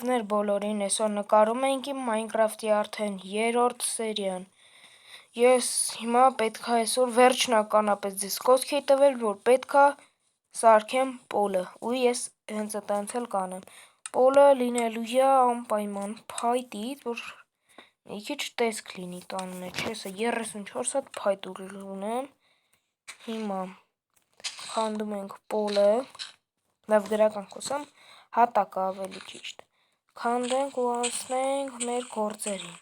Ներ բոլորին, այսօր նկարում ենք իմ Minecraft-ի արդեն 3-րդ սերիան։ Ես հիմա պետք է այսօր վերջնականապես ձեզ խոսք էի տվել, որ պետք է սարքեմ պոլը, ու ես հենց այդտենց էլ կանեմ։ Պոլը լինելու է անպայման փայտից, որ մի քիչ տեսք լինի տան մեջ։ Ես 34 հատ փայտ ունեմ։ Հիմա քանդում ենք պոլը, լավ գրական խոսամ, հատակը ավելի ճիշտ։ Քանդենք ու անցնենք մեր գործերին։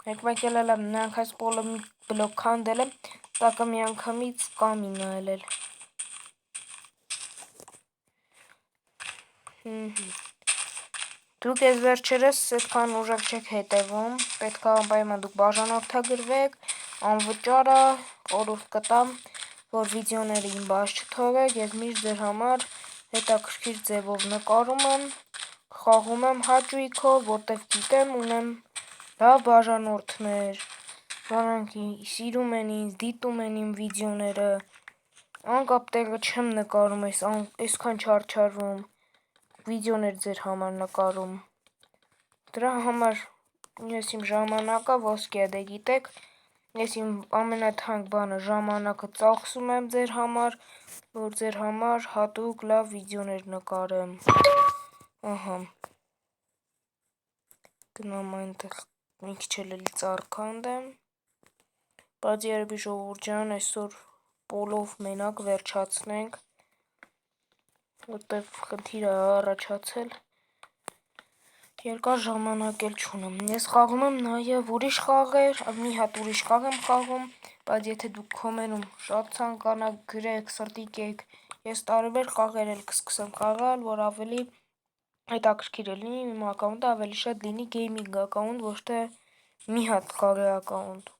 Մեկ էլ նրանք այս պոլը մի բլոկ քանդել եմ, տակը միանգամից կամի նայել։ Դուք ես վերջերս այդքան ուժեղ չեք հետևում, պետք է անպայման դուք բաժանորդագրվեք, անվճար է, օրորդ կտամ, որ վիդեոները իմ բաց չթողեք, ես միշտ ձեր համար հետաքրքիր ձևով նկարում եմ, խաղում եմ հաճույքով, որտեվ գիտեմ ունեմ լավ բաժանորդներ, որոնք սիրում են ինձ, դիտում են իմ վիդեոները, անկապ տեղը չեմ նկարում, այսքան չարչարվում, վիդեոներ ձեր համար նկարում, դրա համար ես իմ ժամանակը ոսկե, դե գիտեք, ես իմ ամենաթանկ բանը ժամանակը ծախսում եմ ձեր համար, որ ձեր համար հատուկ լավ վիդեոներ նկարեմ, ահա, գնամ այնտեղ մի քիչ էլ ծառ քանդեմ, բայց երևի ժողովուրդ ջան այսօր պոլով մենակ վերջացնենք, որտեղ խնդիր է առաջացել, երկար ժամանակ էլ չունեմ, ես խաղում եմ նաև ուրիշ խաղեր, մի հատ ուրիշ խաղ եմ խաղում, բայց եթե դուք կոմենտում շատ ցանկանաք, գրեք, սրտի կեք, ես տարբեր խաղեր էլ կսկսեմ խաղալ, որ ավելի հետաքրքիր լինի, իմ ակաունտը ավելի շատ լինի գեյմինգ ակաունտ, ոչ թե մի հատ խաղի ակաունտ։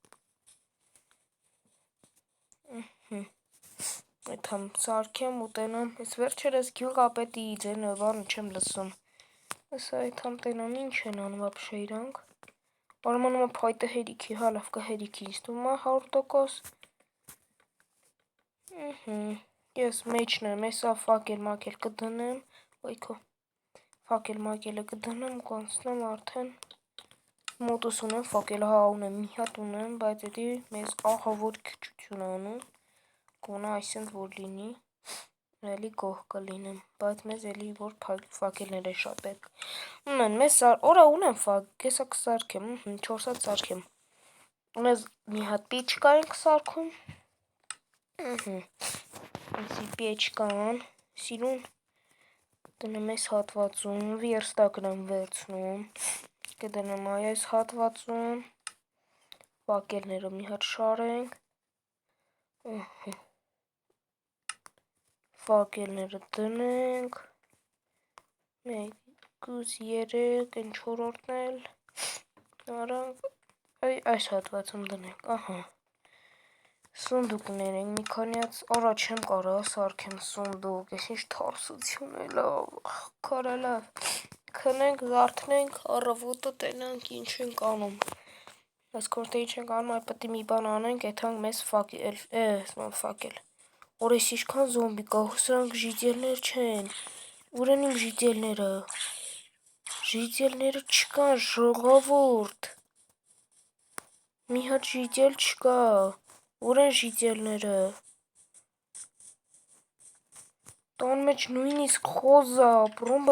Այդքան սարքեմ ու տենամ, ես վերջերս գյուղապետի ձենը բանը չեմ լսում, ասա այդքան տենամ ինչ են անում ապշե իրանք, արմանումը փայտը հերիքի, հա լավ կհերիքի ինձ թվում է 100%, ես մեջն եմ, եսա ֆակել մակել կդնեմ, ոյքո, ֆակել մակելը կդնեմ ու կանցնեմ արդեն, մոտս ունեմ ֆակել, հա ունեմ, մի հատ ունեմ, բայց էդի մեզ ահավոր քչություն անում, կոնա այսինք որ լինի, էլի գոհ կլինեմ, բայց մեզ էլի որ ֆակելներ է շատ պետք, մեզ օրա ունեմ կեսա կսարքեմ, 4 հատ սարքեմ, մեզ մի հատ պիչկա ենք սարքում, այսի պիչկան, սիրուն, դնեմ այս հատվածում, վերստակն եմ վերցնում, կդնեմ այս հատվածում, ֆակելները մի հատ շարենք, ֆակելները դնենք, 1, 2, 3, են 4-րդն էլ, արանք, այս հատվածում դնենք, ահա, սունդուկներ ենք մի քանյաց, արա չեմ կարա սարքեմ սունդուկ, ես ինչ թարսություն է լավ, կարալա, քնենք, զարթնենք, առավոտը տենանք ինչ ենք անում, ասք որ թե ինչ ենք անում, այ պետք է մի բան անենք, եթանք մեզ ֆակել, որ ես ինչքան զոմբի կա, սրանք ժիծելներ չեն, ուր են իմ ժիծելները, ժիծելները չկան ժողովուրդ, մի հատ ժիծել չկա, ուր են ժիծելները, տան մեջ նույնիսկ խոզ է ապրում,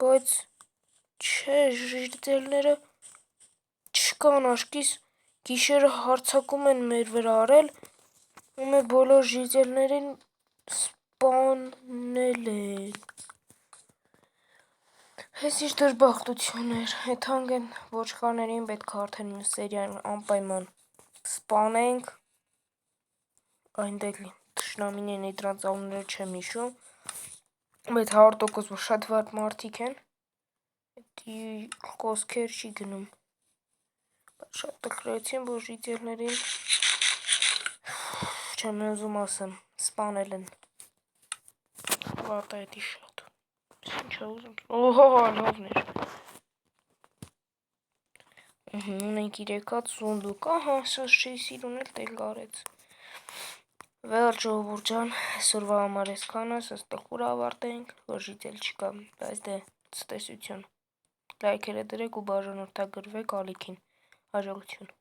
բայց չէ ժիծելները չկան, աշկիս գիշերը հարցակում են մեր վրա արել, ու մեր բոլոր ժիծելներին սպանել են, ես ինչ դժբախտություն էր, եթանք են ոչխարներին պետք է արդեն մյուս սերիան անպայման սպանենք, այնտեղ թշնամիներն դրանց անունները չեմ հիշում, բայց 100% որ շատ վատ մարդիկ են, էդի խոսքեր չի գնում, շատ տխրեցին, որ ժիծելներին, չեմ ուզում ասեմ, սպանել են, վատ է էդի շատ, ինչ է ուզում, օհո լավն էր, ունենք 3 հատ սունդուկ, ահա, սա չի սիրուն էլ տեղ գարեց, Վերջ ժողովուրդ ջան, այսօրվա համար այսքանը, սենց տխուր ավարտենք, որ ժիծել չկա, բայց դե ցտեսություն, լայքերը դրեք ու բաժանորդագրվեք ալիքին, հաջողություն։